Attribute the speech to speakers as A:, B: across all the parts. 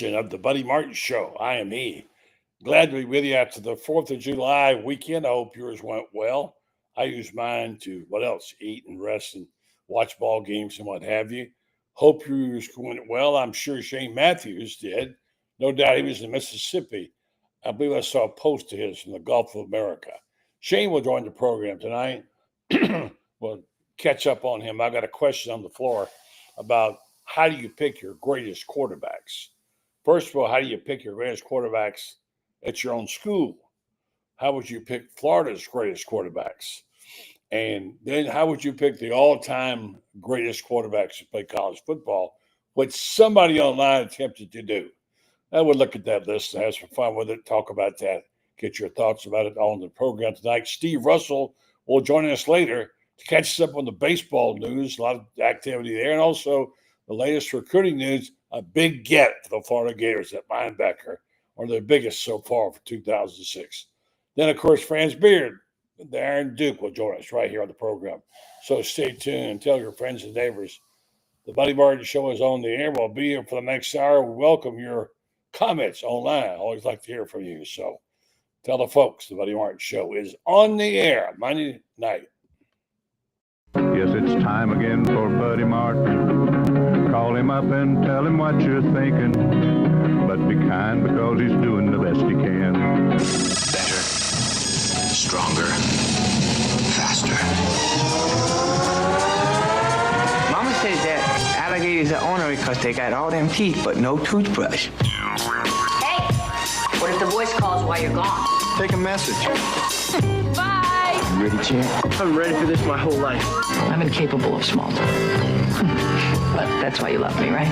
A: edition of the Buddy Martin Show. I am he. Glad to be with you after the 4th of July weekend. I hope yours went well. I used mine to, eat and rest and watch ball games and what have you. Hope yours went well. I'm sure Shane Matthews did. No doubt he was in Mississippi. I believe I saw a post of his from the Gulf of America. Shane will join the program tonight. We'll catch up on him. I got a question on the floor about how do you pick your greatest quarterbacks? First of all, how do you pick your greatest quarterbacks at your own school? How would you pick Florida's greatest quarterbacks? And then how would you pick the all-time greatest quarterbacks to play college football, which somebody online attempted to do? I would look at that list and have some fun with it, talk about that, get your thoughts about it on the program tonight. Steve Russell will join us later to catch us up on the baseball news, a lot of activity there, and also the latest recruiting news, a big get for the Florida Gators at linebacker, one of their biggest so far for 2006. Then, of course, Franz Beard, the Aaron Duke will join us right here on the program. So stay tuned and tell your friends and neighbors. The Buddy Martin Show is on the air. We'll be here for the next hour. We welcome your comments online. I always like to hear from you. So tell the folks the Buddy Martin Show is on the air Monday night.
B: Yes, it's time again for Buddy Martin. Call him up and tell him what you're thinking. But be kind because he's doing the best he can.
C: Better, stronger, faster.
D: Mama says that alligators are ornery because they got all them teeth but no toothbrush.
E: Hey, what if the voice calls while you're gone?
B: Take a message.
E: Bye.
D: You ready, champ?
F: I'm ready for this my whole life.
G: I'm incapable of small talk. But that's why you love me, right?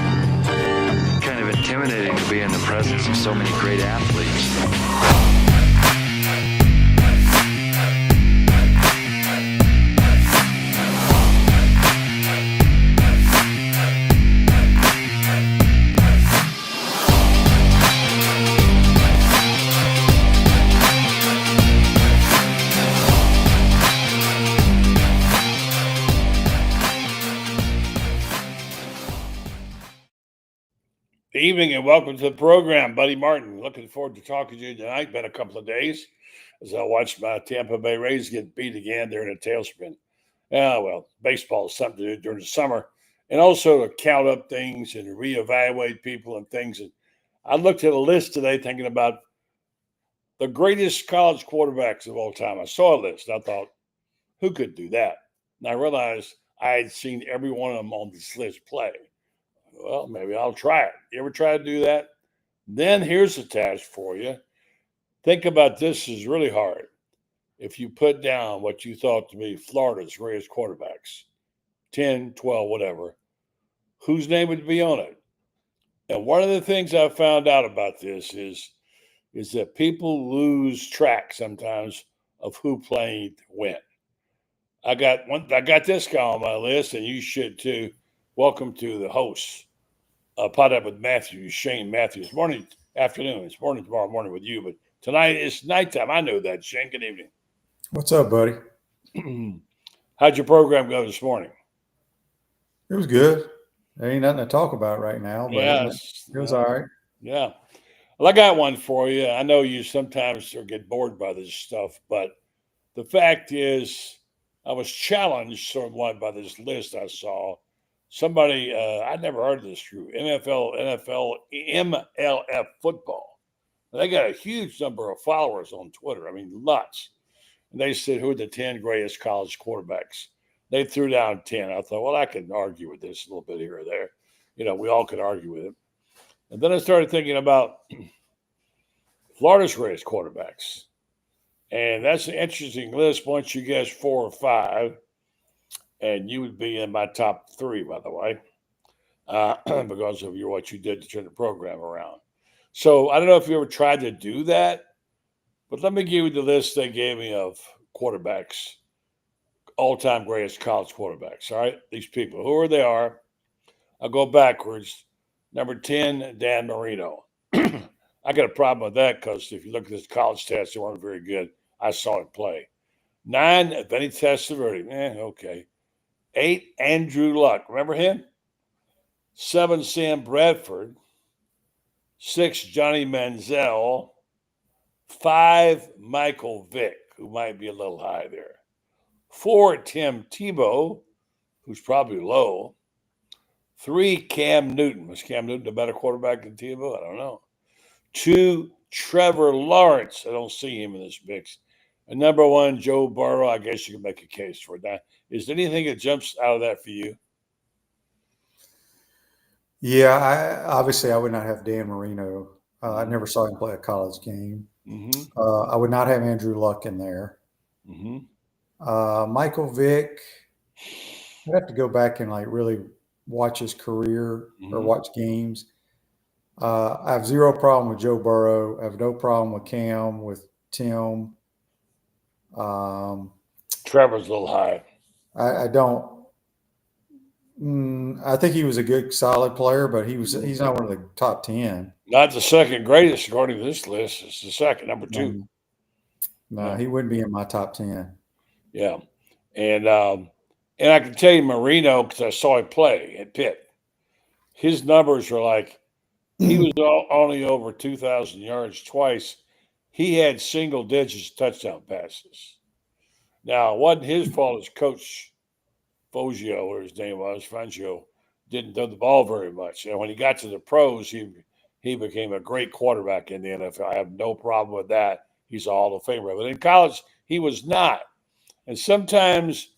H: Kind of intimidating to be in the presence of so many great athletes.
A: Good evening and welcome to the program, Buddy Martin. Looking forward to talking to you tonight. Been a couple of days as I watched my Tampa Bay Rays get beat again. They're in a tailspin. Baseball is something to do during the summer, and also to count up things and reevaluate people and things. And I looked at a list today thinking about the greatest college quarterbacks of all time. I saw a list. I thought, who could do that? And I realized I had seen every one of them on this list play. Well, maybe I'll try it. You ever try to do that? Then here's a task for you. Think about this is really hard. If you put down what you thought to be Florida's greatest quarterbacks, 10, 12, whatever, whose name would be on it? And one of the things I found out about this is that people lose track sometimes of who played when. I got this guy on my list, and you should too. Welcome to the host. Pot up with Matthews, Shane Matthews. Morning, afternoon. It's morning tomorrow morning with you, but tonight it's nighttime. I know that, Shane. Good evening.
I: What's up, buddy?
A: How'd your program go this morning?
I: It was good. There ain't nothing to talk about right now, but it was all right.
A: Yeah. Well, I got one for you. I know you sometimes get bored by this stuff, but the fact is I was challenged somewhat by this list I saw. Somebody, I'd never heard of this group, MLF football. They got a huge number of followers on Twitter. I mean, lots. And they said, who are the 10 greatest college quarterbacks? They threw down 10. I thought, well, I can argue with this a little bit here or there. You know, we all could argue with it. And then I started thinking about Florida's greatest quarterbacks. And that's an interesting list once you guess 4 or 5. And you would be in my top 3, by the way, because of what you did to turn the program around. So I don't know if you ever tried to do that, but let me give you the list they gave me of quarterbacks, all-time greatest college quarterbacks, all right? These people, whoever they are, I'll go backwards. Number 10, Dan Marino. I got a problem with that because if you look at his college stats, they weren't very good. I saw it play. 9, Vinny Testaverde. Okay. 8, Andrew Luck. Remember him? 7, Sam Bradford. 6, Johnny Manziel. 5, Michael Vick, who might be a little high there. 4, Tim Tebow, who's probably low. 3, Cam Newton. Was Cam Newton a better quarterback than Tebow? I don't know. 2, Trevor Lawrence. I don't see him in this mix. And number 1, Joe Burrow. I guess you can make a case for that. Is there anything that jumps out of that for you?
I: Yeah, I would not have Dan Marino. I never saw him play a college game.
A: Mm-hmm.
I: I would not have Andrew Luck in there.
A: Mm-hmm.
I: Michael Vick, I'd have to go back and really watch his career or watch games. I have zero problem with Joe Burrow. I have no problem with Cam, with Tim.
A: Trevor's a little high.
I: I don't. I think he was a good, solid player, but he's not one of the top 10.
A: Not the second greatest according to this list. It's the second, number 2.
I: No, he wouldn't be in my top 10.
A: Yeah, and I can tell you Marino because I saw him play at Pitt. His numbers were he was only over 2,000 yards twice. He had single digits touchdown passes. Now, it wasn't his fault. His coach Fogio, or his name was Fangio, didn't throw the ball very much. And when he got to the pros, he became a great quarterback in the NFL. I have no problem with that. He's a Hall of Famer. But in college, he was not. And sometimes,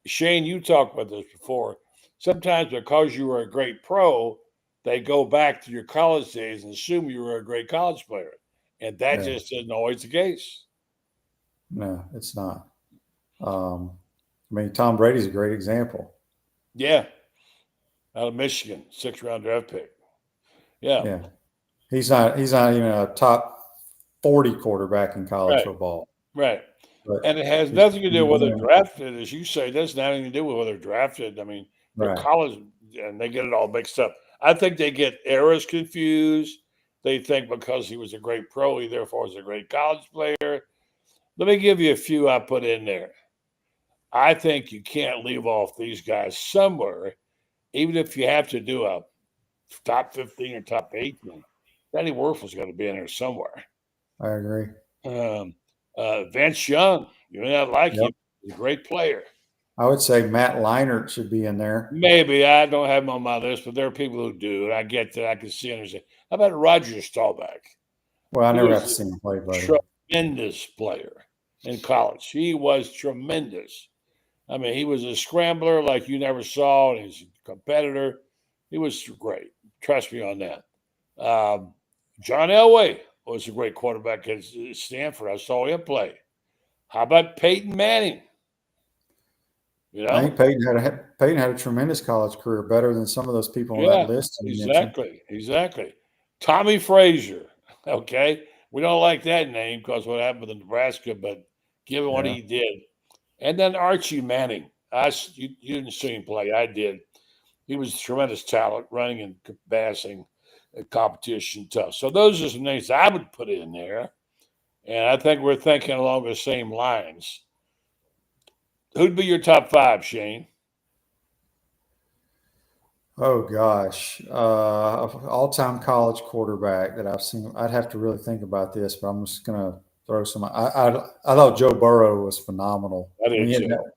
A: Shane, you talked about this before. Sometimes because you were a great pro, they go back to your college days and assume you were a great college player. And that just isn't always the case.
I: No, it's not. Tom Brady's a great example.
A: Yeah. Out of Michigan, 6th-round draft pick. Yeah.
I: Yeah. He's not even a top 40 quarterback in college football.
A: Right.
I: But
A: and it has nothing to do with whether drafted, as you say. It doesn't have anything to do with whether drafted. I mean, they're college, and they get it all mixed up. I think they get eras confused. They think because he was a great pro, he therefore was a great college player. Let me give you a few I put in there. I think you can't leave off these guys somewhere, even if you have to do a top 15 or top 18. Danny Werfel's got to be in there somewhere.
I: I agree.
A: Vince Young, you may not like him. He's a great player.
I: I would say Matt Leinart should be in there.
A: Maybe. I don't have him on my list, but there are people who do. And I get that. I can see and say, how about Roger Staubach?
I: Well, I never have to see him play, buddy.
A: Tremendous player in college. He was tremendous. I mean, he was a scrambler like you never saw, and he's a competitor. He was great. Trust me on that. John Elway was a great quarterback at Stanford. I saw him play. How about Peyton Manning?
I: I think Peyton had a tremendous college career, better than some of those people on that list.
A: Exactly. Tommy Frazier. Okay. We don't like that name because what happened in Nebraska, but given what he did. And then Archie Manning. You didn't see him play. I did. He was a tremendous talent, running and passing, competition tough. So those are some names I would put in there. And I think we're thinking along the same lines. Who'd be your top 5, Shane?
I: Oh, gosh. All-time college quarterback that I've seen. I'd have to really think about this, but I'm just going to throw some. I thought Joe Burrow was phenomenal. He had that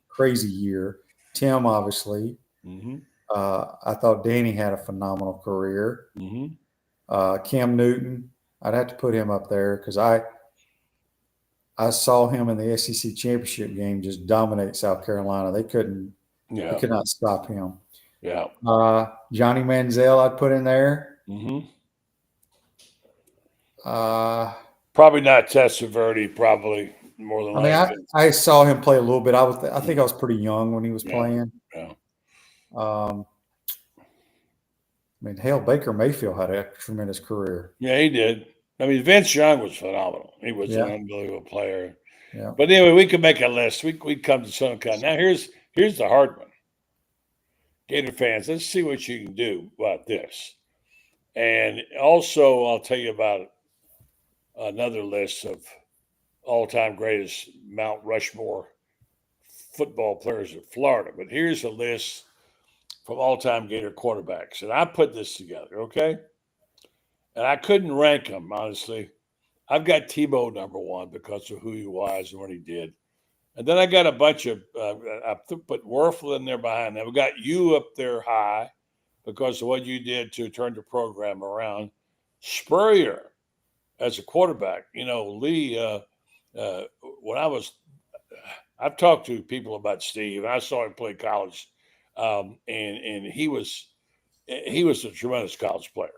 I: crazy year. Tim, obviously.
A: Mm-hmm.
I: I thought Danny had a phenomenal career.
A: Mm-hmm.
I: Cam Newton, I'd have to put him up there because I saw him in the SEC championship game just dominate South Carolina. They could not stop him.
A: Yeah.
I: Johnny Manziel, I'd put in there.
A: Mm-hmm.
I: Probably
A: not Testaverde, probably more than likely.
I: I saw him play a little bit. I think I was pretty young when he was playing.
A: Yeah.
I: Hell, Baker Mayfield had a tremendous career.
A: Yeah, he did. I mean, Vince Young was phenomenal. He was an unbelievable player.
I: Yeah.
A: But anyway, we can make a list. We come to some kind. Now, here's the hard one. Gator fans, let's see what you can do about this. And also, I'll tell you about another list of all-time greatest Mount Rushmore football players in Florida. But here's a list from all-time Gator quarterbacks. And I put this together, okay? and I couldn't rank him, honestly. I've got Tebow number one because of who he was and what he did. And then I got a bunch of, I put Werfel in there behind them. We got you up there high because of what you did to turn the program around. Spurrier as a quarterback, Lee, when I've talked to people about Steve. I saw him play college, and he was a tremendous college player.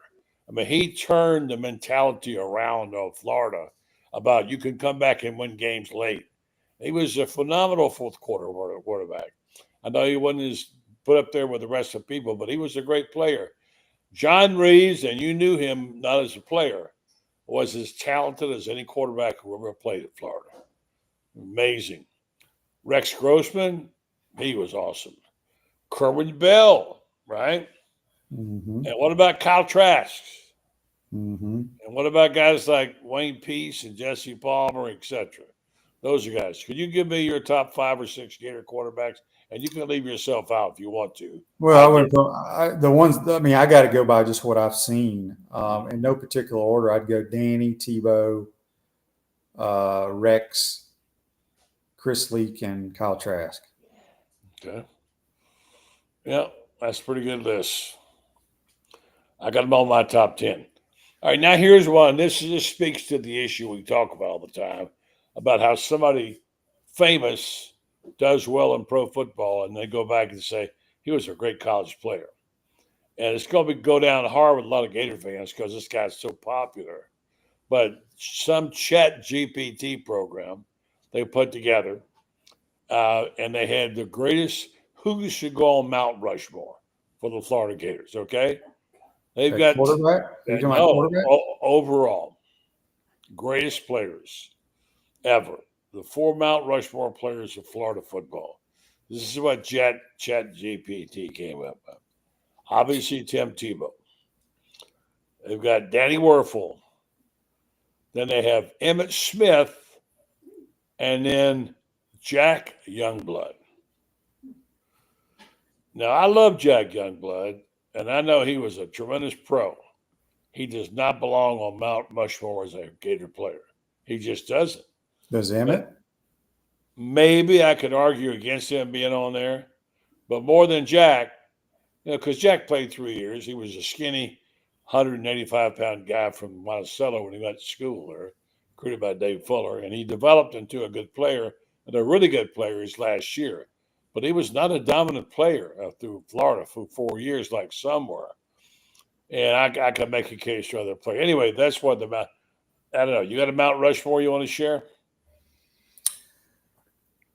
A: I mean, he turned the mentality around of Florida about you can come back and win games late. He was a phenomenal fourth quarter quarterback. I know he wasn't as put up there with the rest of the people, but he was a great player. John Reeves, and you knew him not as a player, was as talented as any quarterback who ever played at Florida. Amazing. Rex Grossman, he was awesome. Kerwin Bell, right?
I: Mm-hmm.
A: And what about Kyle Trask?
I: Mm-hmm.
A: And what about guys like Wayne Peace and Jesse Palmer, etc.? Those are guys. Could you give me your top 5 or 6 Gator quarterbacks? And you can leave yourself out if you want to.
I: Well, the ones. I mean, I got to go by just what I've seen. In no particular order, I'd go Danny, Tebow, Rex, Chris Leak, and Kyle Trask.
A: Okay. Yeah, that's a pretty good list. I got them on my top 10. All right, now here's one. This speaks to the issue we talk about all the time, about how somebody famous does well in pro football, and they go back and say he was a great college player. And it's going to go down hard with a lot of Gator fans because this guy's so popular. But some Chat GPT program they put together, and they had the greatest who should go on Mount Rushmore for the Florida Gators, okay? They've got
I: quarterback?
A: Overall, greatest players ever. The 4 Mount Rushmore players of Florida football. This is what Chat GPT came up with. Obviously, Tim Tebow. They've got Danny Werfel. Then they have Emmett Smith. And then Jack Youngblood. Now, I love Jack Youngblood, and I know he was a tremendous pro. He does not belong on Mount Rushmore as a Gator player. He just doesn't.
I: Does Emmett?
A: Maybe I could argue against him being on there, but more than Jack, because Jack played 3 years. He was a skinny, 185-pound guy from Monticello when he went to school there, recruited by Dave Fuller, and he developed into a good player and a really good player his last year. But he was not a dominant player through Florida for 4 years like some were. And I could make a case for other players. Anyway, that's what I don't know. You got a Mount Rushmore you want to share?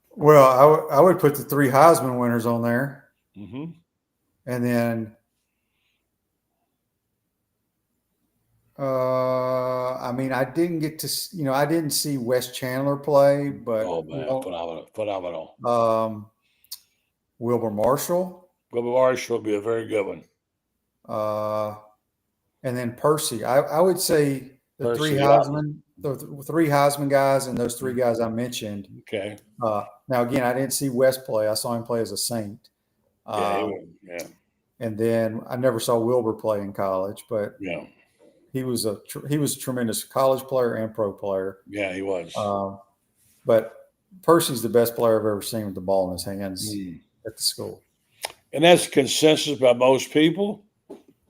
I: Well, I would put the 3 Heisman winners on there.
A: Mm-hmm.
I: And then, I mean, I didn't get to, I didn't see Wes Chandler play, but
A: oh man, phenomenal.
I: Wilbur Marshall.
A: Wilbur Marshall would be a very good one.
I: And then Percy. I would say the 3 Heisman guys, and those 3 guys I mentioned.
A: Okay.
I: Now again, I didn't see Wes play. I saw him play as a Saint.
A: Yeah.
I: And then I never saw Wilbur play in college, but
A: yeah,
I: he was a tremendous college player and pro player.
A: Yeah, he was.
I: But Percy's the best player I've ever seen with the ball in his hands at the school.
A: And that's consensus by most people,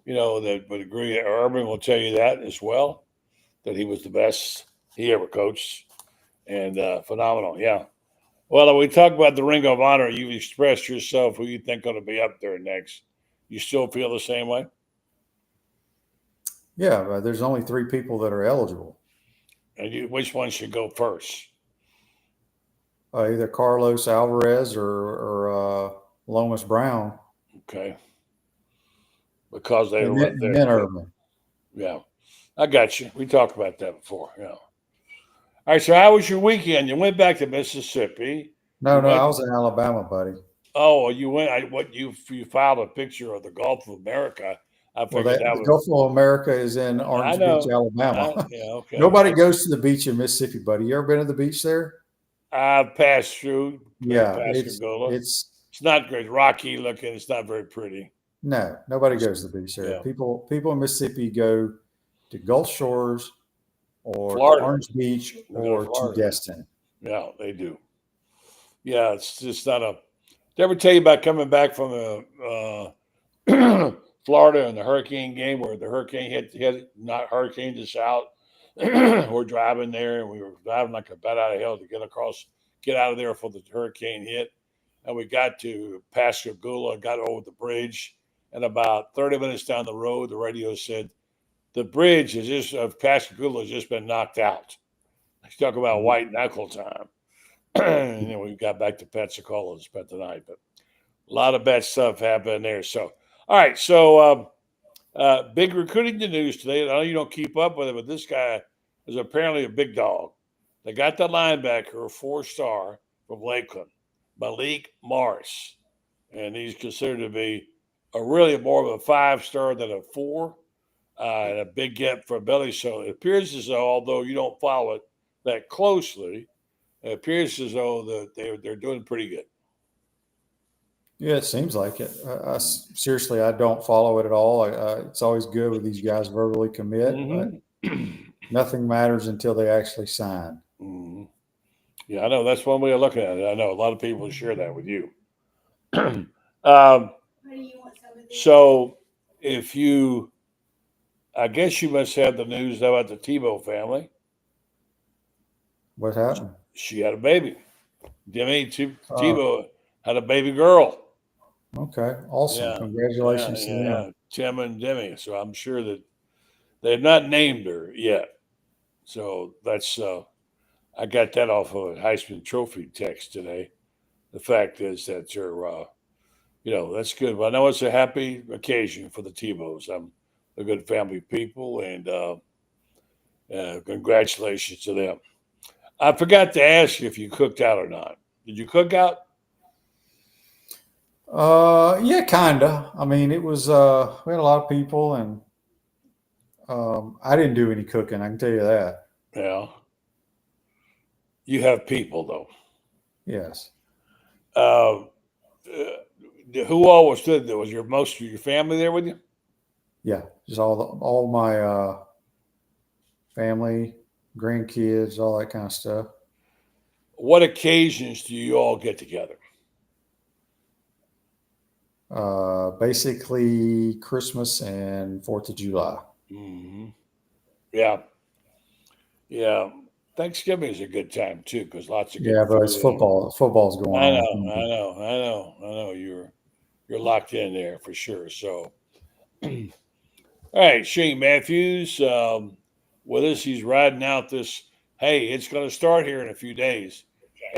A: that would agree. Urban will tell you that as well, that he was the best he ever coached, and phenomenal. Yeah. Well, we talked about the Ring of Honor. You've expressed yourself who you think going to be up there next. You still feel the same way?
I: Yeah, but there's only 3 people that are eligible.
A: And which one should go first?
I: Either Carlos Alvarez or Lomas Brown.
A: Okay. Because they were right there.
I: And Urban.
A: Yeah. I got you. We talked about that before. Yeah. All right, so how was your weekend? You went back to Mississippi.
I: No, I was in Alabama, buddy.
A: Oh, you went. You filed a picture of the Gulf of America. I figured
I: the Gulf of America is in Orange Beach, Alabama.
A: Okay.
I: Nobody goes to the beach in Mississippi, buddy. You ever been to the beach there?
A: I've passed through.
I: Yeah,
A: it's not great. Rocky looking. It's not very pretty.
I: No, nobody goes to the beach there. Yeah. People in Mississippi go to Gulf Shores or
A: Florida.
I: to Orange Beach
A: They go to
I: or to
A: Florida.
I: Destin.
A: Yeah, they do. Yeah, it's just not a. Did I ever tell you about coming back from the Florida and the hurricane game where the hurricane not hurricaned us out? We're driving there and we were driving like a bat out of hell to get out of there before the hurricane hit. And we got to Pascagoula, got over the bridge, and about 30 minutes down the road, the radio said the bridge of Pascagoula has just been knocked out. Let's talk about white knuckle time. And then we got back to Pensacola and spent the night. But a lot of bad stuff happened there. So, all right. So, big recruiting news today. I know you don't keep up with it, but this guy is apparently a big dog. They got the linebacker, a 4-star from Lakeland, Malik Morris. And he's considered to be really more of a 5-star than a 4. And a big get for Billy. So it appears as though, although you don't follow it that closely, it appears as though that they're doing pretty good.
I: Yeah, it seems like it. Seriously, I don't follow it at all. It's always good with these guys verbally commit, but nothing matters until they actually sign.
A: Mm-hmm. Yeah, I know. That's one way of looking at it. I know a lot of people share that with you. So I guess you must have the news about the Tebow family.
I: What happened?
A: She had a baby. Tebow had a baby girl.
I: Okay, awesome. Yeah. Congratulations to them.
A: Tim and Demi. So I'm sure that they have not named her yet. So that's I got that off of a Heisman Trophy text today. The fact is that you're that's good. But I know it's a happy occasion for the Tebows. I'm a good family of people, and congratulations to them. I forgot to ask you if you cooked out or not. Did you cook out?
I: Yeah, kinda. I mean, it was we had a lot of people, and I didn't do any cooking. I can tell you that.
A: Yeah. You have people though.
I: Yes.
A: Who all was there? Was most of your family there with you?
I: Yeah, just all my family, grandkids, all that kind of stuff.
A: What occasions do you all get together?
I: Basically Christmas and 4th of July.
A: Mm-hmm. Yeah. Yeah. Thanksgiving is a good time too, because lots of good
I: but it's football. Football's going on.
A: I know. You're locked in there for sure. So, all right, Shane Matthews with us. He's riding out this. Hey, it's going to start here in a few days,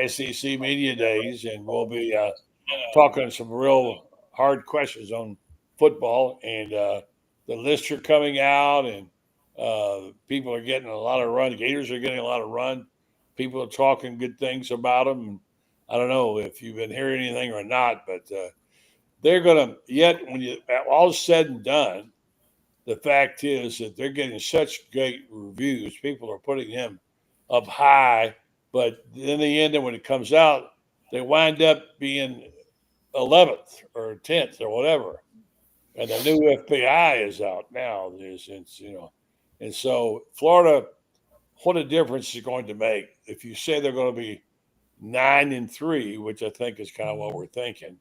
A: SEC Media Days, and we'll be talking some real hard questions on football. And the lists are coming out, and people are getting a lot of run. Gators are getting a lot of run. People are talking good things about them. And I don't know if you've been hearing anything or not, but they're going to, yet when you all said and done, the fact is that they're getting such great reviews. People are putting them up high, but in the end, when it comes out, they wind up being 11th or 10th or whatever. And the new FBI is out now. And so Florida, what a difference is going to make if you say they're going to be 9-3, which I think is kind of what we're thinking.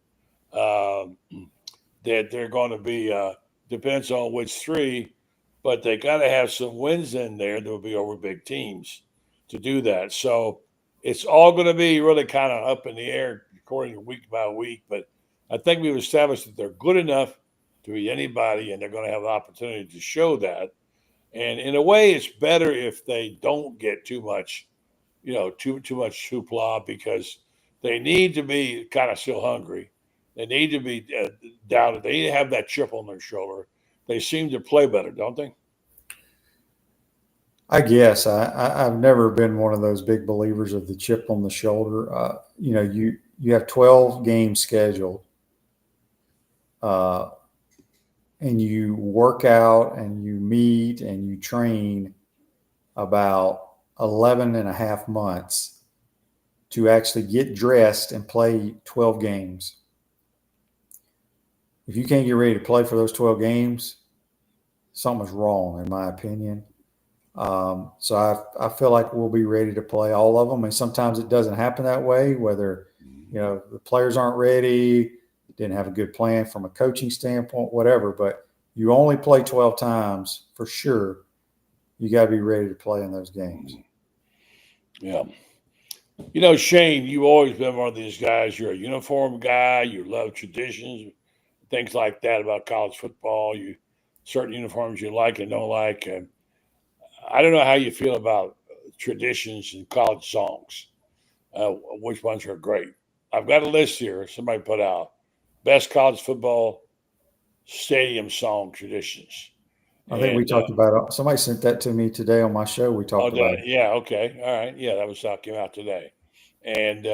A: That they're going to be depends on which 3, but they got to have some wins in there that will be over big teams to do that. So it's all going to be really kind of up in the air according to week by week. But I think we've established that they're good enough to beat anybody, and they're going to have the opportunity to show that. And in a way, it's better if they don't get too much hoopla, because they need to be kind of still hungry. They need to be doubted. They need to have that chip on their shoulder. They seem to play better, don't they?
I: I guess I've never been one of those big believers of the chip on the shoulder. You have 12 games scheduled, and you work out and you meet and you train about 11 and a half months to actually get dressed and play 12 games. If you can't get ready to play for those 12 games, something's wrong, in my opinion. So I feel like we'll be ready to play all of them. And sometimes it doesn't happen that way, whether, the players aren't ready, didn't have a good plan from a coaching standpoint, whatever. But you only play 12 times for sure. You got to be ready to play in those games.
A: Yeah. Shane, you've always been one of these guys. You're a uniform guy. You love traditions, things like that about college football. You certain uniforms you like and don't like. And I don't know how you feel about traditions and college songs. Which ones are great? I've got a list here. Somebody put out best college football stadium song traditions.
I: I think we talked about it. Somebody sent that to me today on my show. We talked about it.
A: Yeah. Okay. All right. Yeah, that was came out today, and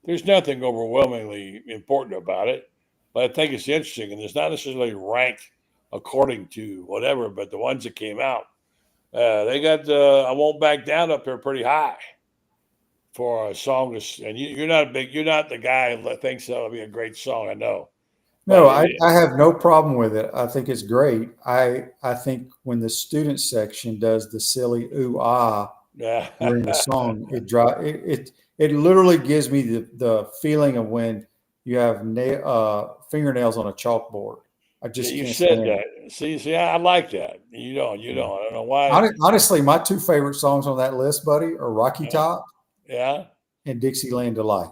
A: there's nothing overwhelmingly important about it, but I think it's interesting, and it's not necessarily ranked according to whatever, but the ones that came out, they got "I Won't Back Down" up there pretty high for a song. And you're not the guy that thinks that'll be a great song. I know.
I: No, I have no problem with it. I think it's great. I think when the student section does the silly ooh ah during the song, it literally gives me the feeling of when you have fingernails on a chalkboard. I just
A: you
I: can't
A: said
I: stand
A: that.
I: it.
A: See, I like that. You don't. I don't know why.
I: Honestly, my two favorite songs on that list, buddy, are Rocky Top
A: Yeah.
I: and Dixieland Delight.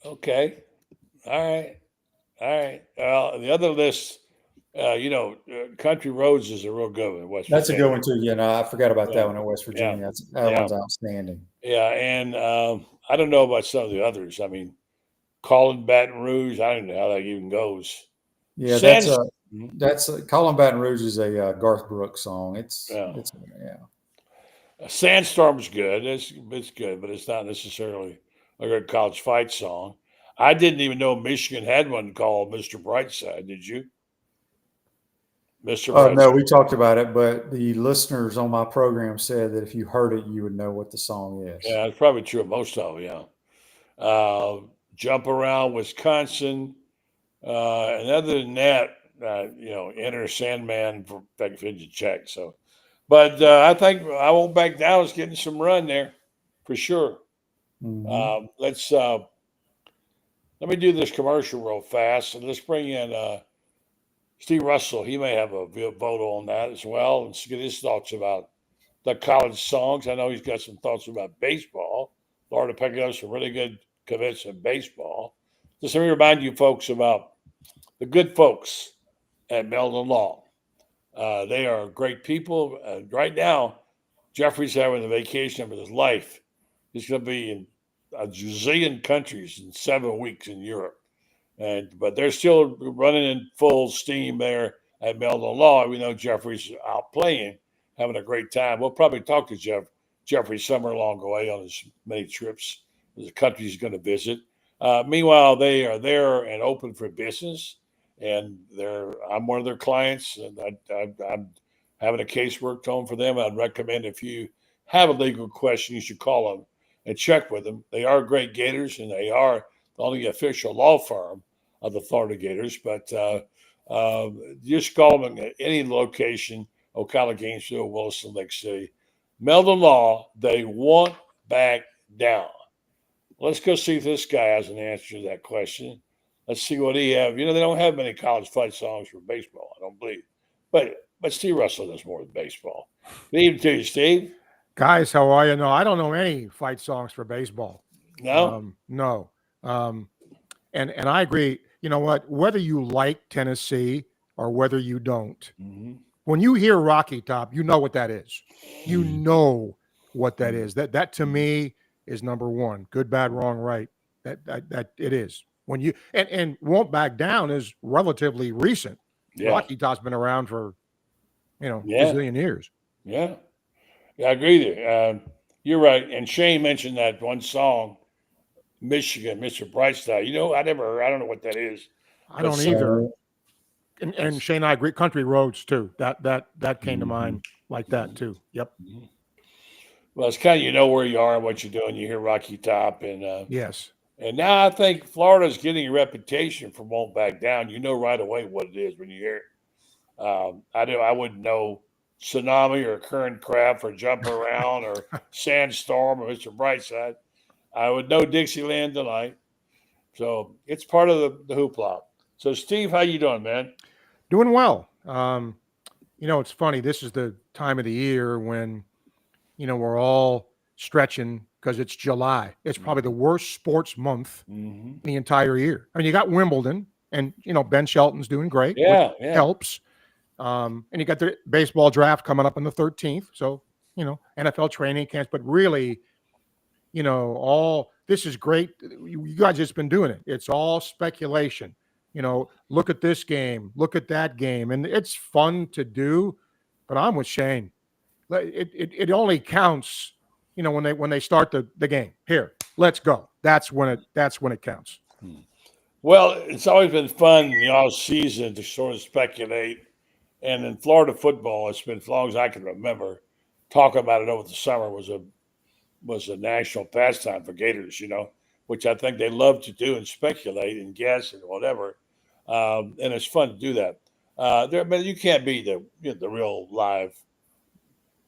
A: Okay. All right. Well, the other list, Country Roads is a real good one.
I: That's a good one too. I forgot about that one in West Virginia.
A: Yeah.
I: That one's outstanding.
A: Yeah, and I don't know about some of the others. I mean, Calling Baton Rouge. I don't know how that even goes.
I: Yeah, that's Calling Baton Rouge is a Garth Brooks song. It's
A: Sandstorm's good. It's good, but it's not necessarily a good college fight song. I didn't even know Michigan had one called Mr. Brightside. Did you? Mr. Brightside.
I: No, we talked about it, but the listeners on my program said that if you heard it, you would know what the song is.
A: Yeah, it's probably true of most of them, yeah. Jump Around Wisconsin. And other than that, Enter Sandman for back to check. So, but I think I Won't Back Down is getting some run there for sure.
I: Mm-hmm.
A: Let me do this commercial real fast, and let's bring in Steve Russell. He may have a vote on that as well, and get his thoughts about the college songs. I know he's got some thoughts about baseball. Florida picking up some really good commits in baseball. Just let me remind you folks about the good folks at Meldon Law. They are great people. Right now, Jeffrey's having a vacation of his life. He's going to be in a gazillion countries in 7 weeks in Europe. But they're still running in full steam there at Meldon Law. We know Jeffrey's out playing, having a great time. We'll probably talk to Jeffrey somewhere along the way on his many trips to the countries he's going to visit. Meanwhile, they are there and open for business. And I'm one of their clients, and I'm having a case worked on for them. I'd recommend if you have a legal question, you should call them and check with them. They are great Gators, and they are the only official law firm of the Florida Gators. But just call them at any location, Ocala, Gainesville, Wilson, Lake City. Meldon Law, they won't back down. Let's go see if this guy has an answer to that question. Let's see what he have. They don't have many college fight songs for baseball, I don't believe. But Steve Russell does more than baseball. Good evening to you, Steve.
F: Guys, how are you? No, I don't know any fight songs for baseball.
A: No?
F: No. And I agree. You know what? Whether you like Tennessee or whether you don't, when you hear Rocky Top, you know what that is. You know what that is. That to me is number one. Good, bad, wrong, right. That it is. When you and Won't Back Down is relatively recent. Yeah. Rocky Top's been around for a gazillion years.
A: Yeah, I agree with you. You're right. And Shane mentioned that one song, Michigan, Mr. Brightside. I don't know what that is.
F: I don't either. And Shane, I agree. Country Roads too. That came to mind like that too. Yep.
A: Well, it's kind of where you are and what you're doing. You hear Rocky Top and
F: yes.
A: And now I think Florida's getting a reputation for Won't Back Down. You know right away what it is when you hear it. I wouldn't know tsunami or current craft or jump around or sandstorm or Mr. Brightside, I would know Dixieland tonight. So it's part of the hoopla. So Steve, how you doing, man?
F: Doing well. It's funny. This is the time of the year when, we're all stretching because it's July. It's probably the worst sports month in the entire year. I mean, you got Wimbledon and, Ben Shelton's doing great.
A: Yeah,
F: which helps. And you got the baseball draft coming up on the 13th. So, NFL training camps, but really, all this is great. You guys just been doing it. It's all speculation. Look at this game, look at that game. And it's fun to do, but I'm with Shane. It only counts, when they start the game. Here, let's go. That's when it counts.
A: Well, it's always been fun in the off season to sort of speculate. And in Florida football, it's been as long as I can remember, talking about it over the summer was a national pastime for Gators, which I think they love to do and speculate and guess and whatever. And it's fun to do that. But you can't beat the real live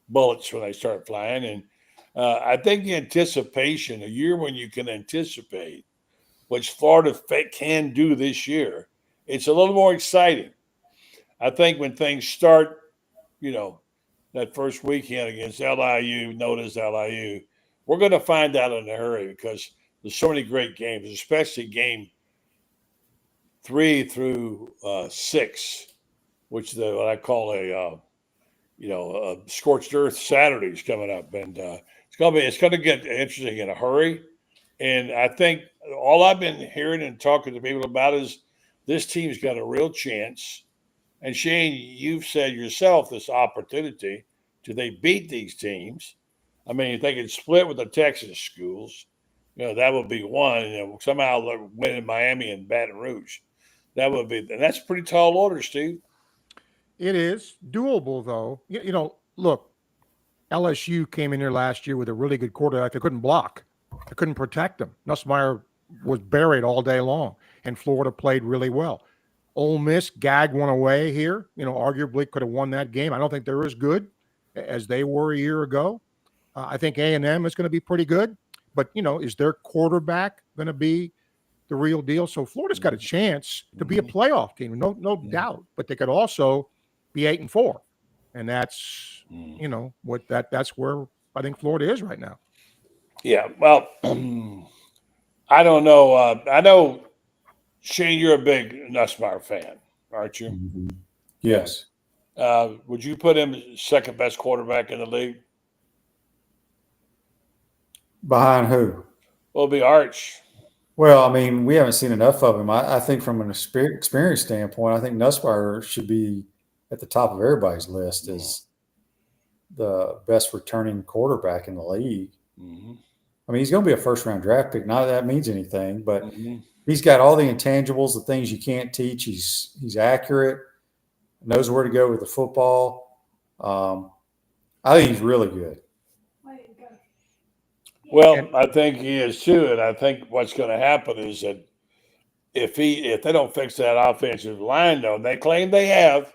A: bullets when they start flying. And I think the anticipation, a year when you can anticipate, which Florida can do this year, it's a little more exciting. I think when things start, that first weekend against LIU, notice LIU, we're going to find out in a hurry because there's so many great games, especially game 3 through 6, which is what I call a scorched earth Saturday is coming up, and it's going to get interesting in a hurry. And I think all I've been hearing and talking to people about is this team's got a real chance. And Shane, you've said yourself this opportunity. Do they beat these teams? I mean, if they could split with the Texas schools, that would be one. And somehow win in Miami and Baton Rouge. That would be, and that's a pretty tall order, Steve.
F: It is doable, though. Look, LSU came in here last year with a really good quarterback. They couldn't block. They couldn't protect him. Nussmeier was buried all day long, and Florida played really well. Ole Miss gagged one away here. Arguably could have won that game. I don't think they're as good as they were a year ago. I think A&M is going to be pretty good. But, is their quarterback going to be the real deal? So Florida's got a chance to be a playoff team, no doubt. But they could also be 8-4. And that's, that's where I think Florida is right now.
A: Yeah, well, I don't know. I know, Shane, you're a big Nussmeier fan, aren't you?
I: Mm-hmm. Yes.
A: Would you put him second best quarterback in the league?
I: Behind who?
A: Well, it'll be Arch.
I: Well, I mean, we haven't seen enough of him. I think from an experience standpoint, I think Nussmeier should be at the top of everybody's list as the best returning quarterback in the league.
A: Mm-hmm.
I: I mean, he's going to be a first-round draft pick. Not that that means anything, but he's got all the intangibles, the things you can't teach. He's accurate, knows where to go with the football. I think he's really good.
A: Well, I think he is too, and I think what's going to happen is that if they don't fix that offensive line, though, they claim they have.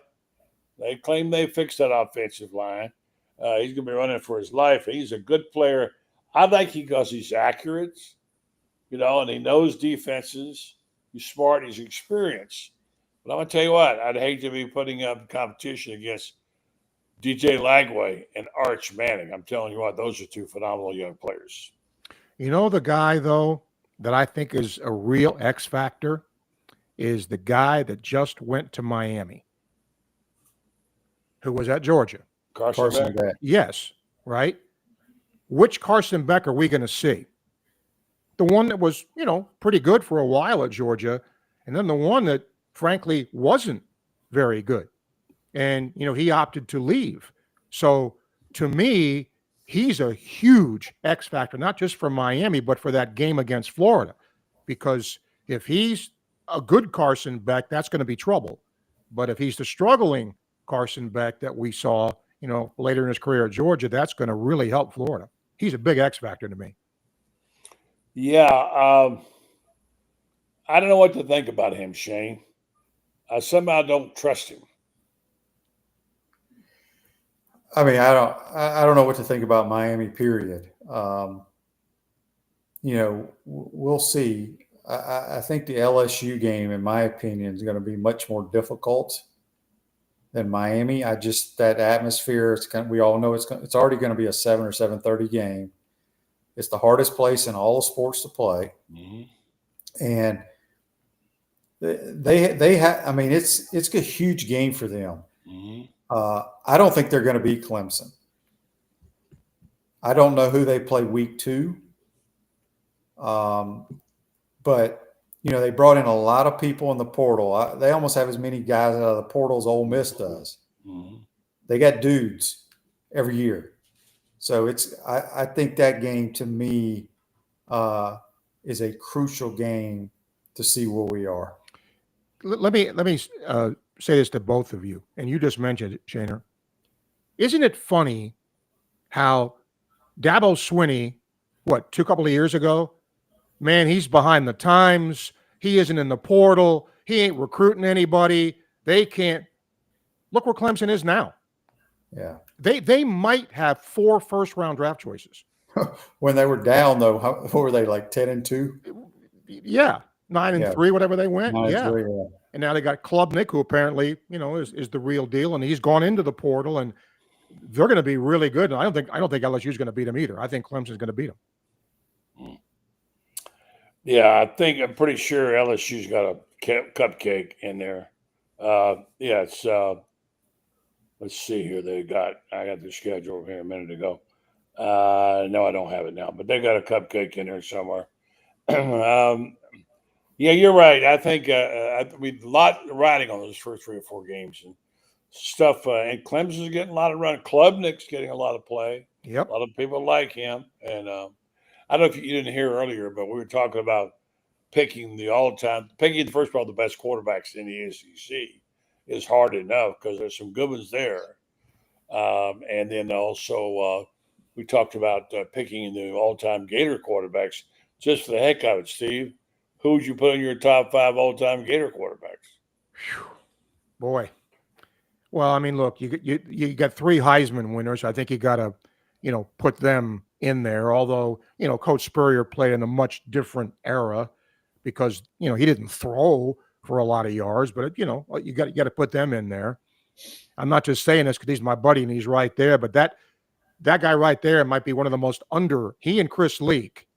A: They claim they fixed that offensive line. He's going to be running for his life. He's a good player. I like because he's accurate, and he knows defenses. He's smart. He's experienced. But I'm going to tell you what, I'd hate to be putting up competition against DJ Lagway and Arch Manning. I'm telling you what, those are two phenomenal young players.
F: The guy, though, that I think is a real X factor is the guy that just went to Miami, who was at Georgia.
A: Carson Beck.
F: Yes, right? Which Carson Beck are we going to see? The one that was, pretty good for a while at Georgia, and then the one that, frankly, wasn't very good. And, he opted to leave. So, to me, he's a huge X factor, not just for Miami, but for that game against Florida. Because if he's a good Carson Beck, that's going to be trouble. But if he's the struggling Carson Beck that we saw, later in his career at Georgia, that's going to really help Florida. He's a big X factor to me.
A: Yeah. I don't know what to think about him, Shane. I somehow don't trust him.
I: I mean, I don't know what to think about Miami, period. We'll see. I think the LSU game, in my opinion, is going to be much more difficult than Miami. That atmosphere. We all know it's already going to be a 7 or 7:30 game. It's the hardest place in all the sports to play, and they have. I mean, it's a huge game for them. I don't think they're going to beat Clemson. I don't know who they play week 2. But they brought in a lot of people in the portal. They almost have as many guys out of the portal as Ole Miss does. They got dudes every year. So I think that game to me is a crucial game to see where we are.
F: Let me say this to both of you, and you just mentioned it, Shaner. Isn't it funny how Dabo Swinney, a couple of years ago, man, he's behind the times. He isn't in the portal. He ain't recruiting anybody. They can't. Look where Clemson is now.
I: Yeah.
F: They might have 4 first-round draft choices.
I: When they were down, though, what were they, like 10-2?
F: Yeah. 9-3, whatever they went.
I: 9-3, yeah.
F: And now they got Klubnik, who apparently, is the real deal, and he's gone into the portal, and they're going to be really good. And I don't think LSU is going to beat them either. I think Clemson's going to beat them.
A: Yeah, I'm pretty sure LSU's got a cupcake in there. It's let's see here. I got the schedule here a minute ago. No, I don't have it now, but they got a cupcake in there somewhere. Yeah, you're right. I think we a lot riding on those first 3 or 4 games and stuff. And Clemson's getting a lot of run. Klubnik's getting a lot of play.
F: Yep.
A: A lot of people like him. And I don't know if you didn't hear earlier, but we were talking about picking the first of all, the best quarterbacks in the SEC is hard enough because there's some good ones there. And then also we talked about picking the all-time Gator quarterbacks just for the heck of it, Steve. Who would you put in your top 5 all-time Gator quarterbacks?
F: Boy. Well, I mean, look, you got 3 Heisman winners. I think you got to, put them in there. Although, Coach Spurrier played in a much different era because, he didn't throw for a lot of yards, but you got to put them in there. I'm not just saying this because he's my buddy and he's right there, but that guy right there might be one of the most he and Chris Leak,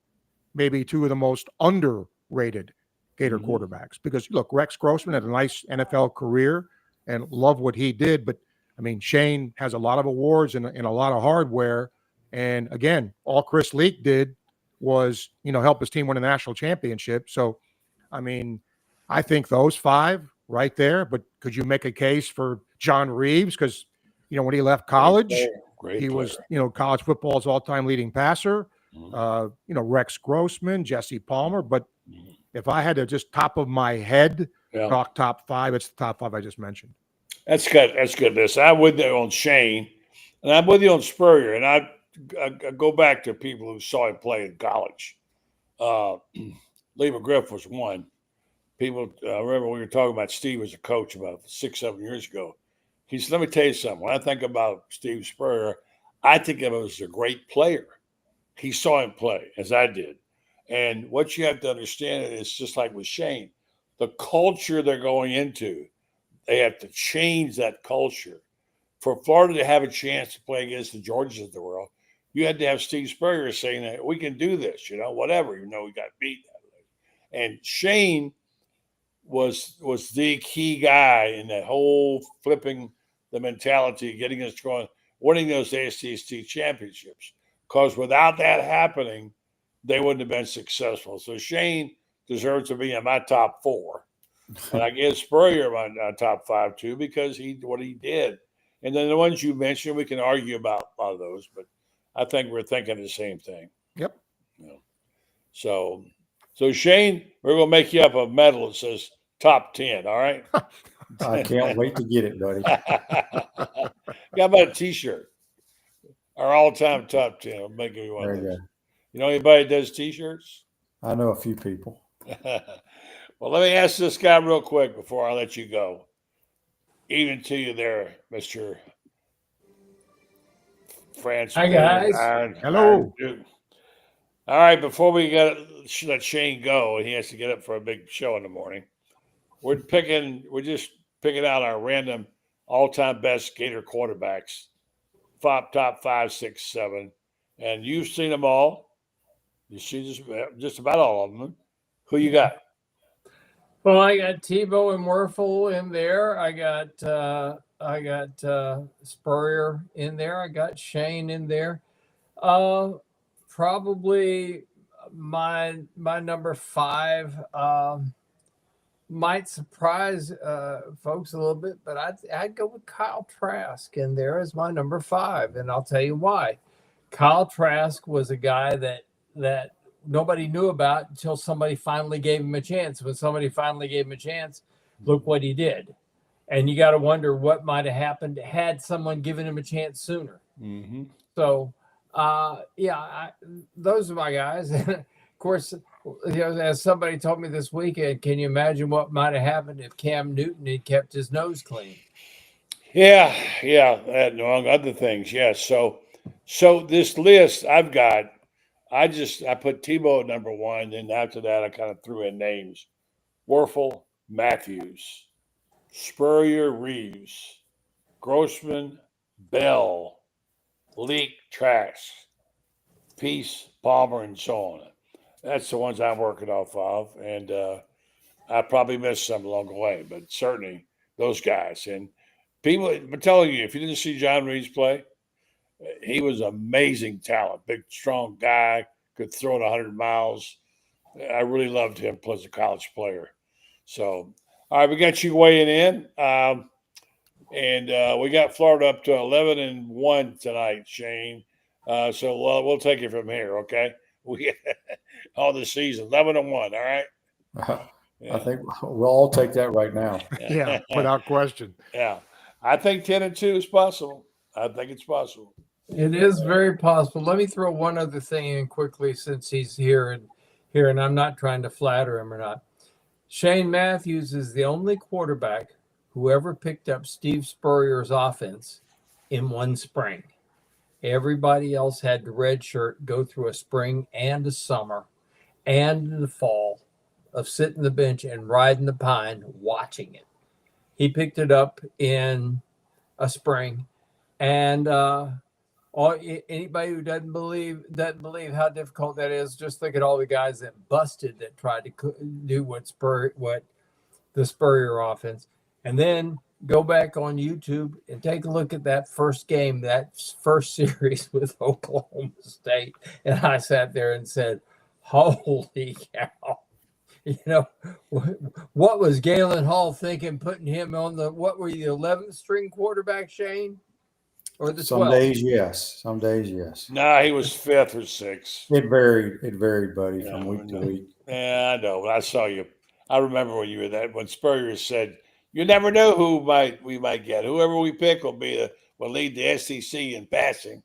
F: maybe 2 of the most underrated Gator quarterbacks. Because look, Rex Grossman had a nice NFL career and love what he did, but I mean, Shane has a lot of awards and a lot of hardware. And again, all Chris Leak did was, help his team win a national championship. So, I mean, I think those 5 right there, but could you make a case for John Reeves? Because, when he left college, he was, college football's all-time leading passer. Rex Grossman, Jesse Palmer. But if I had to just top of my head talk top 5, it's the top 5 I just mentioned.
A: That's good. That's good. Listen, I'm with you on Shane, and I'm with you on Spurrier. And I go back to people who saw him play in college. Lee McGriff was one. People remember we were talking about Steve as a coach about 6-7 years ago. He said, let me tell you something. When I think about Steve Spurrier, I think of him as a great player. He saw him play, as I did. And what you have to understand is just like with Shane, the culture they're going into, they have to change that culture. For Florida to have a chance to play against the Georgias of the world, you had to have Steve Spurrier saying that we can do this, whatever, we got beat that way. And Shane was the key guy in that whole flipping the mentality, getting us going, winning those ACC championships. Because without that happening, they wouldn't have been successful. So Shane deserves to be in my top 4. And I give Spurrier my top 5 too, because what he did. And then the ones you mentioned, we can argue about a lot of those, but I think we're thinking the same thing.
F: Yep.
A: So Shane, we're going to make you up a medal that says top 10. All right.
I: I can't wait to get it, buddy.
A: How about a T-shirt? Our all-time top 10. I'll make you one.
I: There
A: of
I: you
A: those.
I: go.
A: You know anybody that does T-shirts?
I: I know a few people.
A: Well, let me ask this guy real quick before I let you go. Even to you there, Mr. Franz
J: Hi,
A: Beard.
J: guys.
F: Hello.
A: All right, before we let Shane go, and he has to get up for a big show in the morning, we're just picking out our random all-time best Gator quarterbacks, top 5, 6, 7, and you've seen them all. You see just about all of them. Who you got?
J: Well, I got Tebow and Werfel in there. I got Spurrier in there. I got Shane in there. Probably my number 5 might surprise folks a little bit, but I'd go with Kyle Trask in there as my number 5, and I'll tell you why. Kyle Trask was a guy that nobody knew about until somebody finally gave him a chance. When somebody finally gave him a chance, look what he did. And you got to wonder what might have happened had someone given him a chance sooner.
A: Mm-hmm.
J: So, those are my guys. And of course, as somebody told me this weekend, can you imagine what might have happened if Cam Newton had kept his nose clean?
A: Yeah, and among other things, yes. So this list I've got, I put Tebow at number 1, and after that I kind of threw in names: Werfel, Matthews, Spurrier, Reeves, Grossman, Bell, Leak, Trask, Peace, Palmer, and so on. That's the ones I'm working off of, and I probably missed some along the way, but certainly those guys. And people, I'm telling you, if you didn't see John Reeves play, he was amazing talent, big, strong guy, could throw it 100 miles. I really loved him as a college player. So, all right, we got you weighing in, and we got Florida up to 11-1 tonight, Shane. So we'll take it from here, okay? We all the season 11-1. All right.
I: Yeah. I think we'll all take that right now.
F: Yeah, without question.
A: Yeah, I think 10-2 is possible. I think it's possible.
J: It is very possible. Let me throw one other thing in quickly since he's here, and I'm not trying to flatter him or not. Shane Matthews is the only quarterback who ever picked up Steve Spurrier's offense in one spring. Everybody else had to redshirt, go through a spring and a summer and the fall of sitting the bench and riding the pine watching it. He picked it up in a spring, and anybody who doesn't believe how difficult that is, just look at all the guys that busted that tried to do what the Spurrier offense, and then go back on YouTube and take a look at that first game, that first series with Oklahoma State, and I sat there and said, "Holy cow!" What was Galen Hall thinking, putting him on what were you, the 11th string quarterback, Shane? Or the 12th?
I: Some days, yes.
A: Nah, he was 5th or 6th.
I: It varied, buddy, from week to week.
A: Yeah, I know. I saw you. I remember when you were there, when Spurrier said, "You never know who we might get. Whoever we pick will lead the SEC in passing."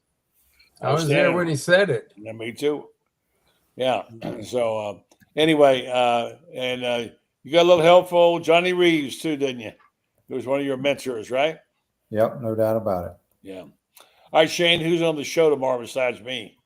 J: I was there when he said it.
A: Yeah, me too. Yeah. So anyway, you got a little helpful Johnny Reeves too, didn't you? He was one of your mentors, right?
I: Yep, no doubt about it.
A: Yeah. All right, Shane, who's on the show tomorrow besides me?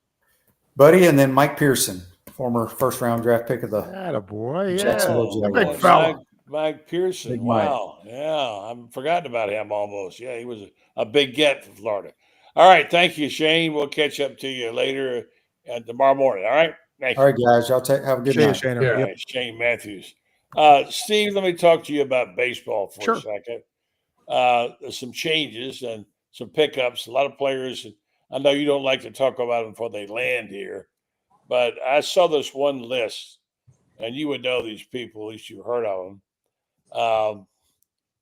I: Buddy, and then Mike Pearson, former first-round draft pick of the
F: Attaboy,
I: Jacksonville
F: yeah.
I: Jaguars.
F: Big fella.
A: Mike Pearson.
I: Big Mike.
A: Wow. Yeah, I've forgotten about him almost. Yeah, he was a big get for Florida. All right, thank you, Shane. We'll catch up to you later tomorrow morning. All right? Thank you.
I: All right, guys. Y'all have a good night.
F: Shane,
A: All right, Shane Matthews. Steve, let me talk to you about baseball for a second. There's some changes and some pickups. A lot of players, I know you don't like to talk about them before they land here, but I saw this one list, and you would know these people, at least you've heard of them.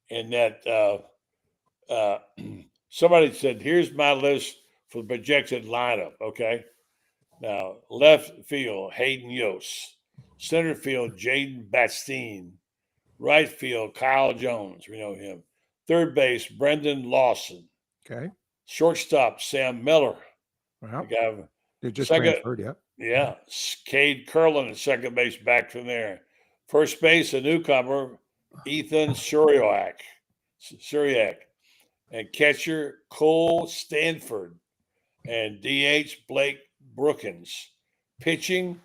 A: And that somebody said, here's my list for the projected lineup, okay? Now, left field, Hayden Yost. Center field, Jaden Bastine. Right field, Kyle Jones. We know him. Third base, Brendan Lawson.
F: Okay.
A: Shortstop, Sam Miller.
F: Well,
A: the
F: they just transferred, yeah.
A: Yeah. Cade Curlin at second base, back from there. First base, a newcomer, Ethan Suriak. And catcher, Cole Stanford. and DH Blake Brookins. Pitching,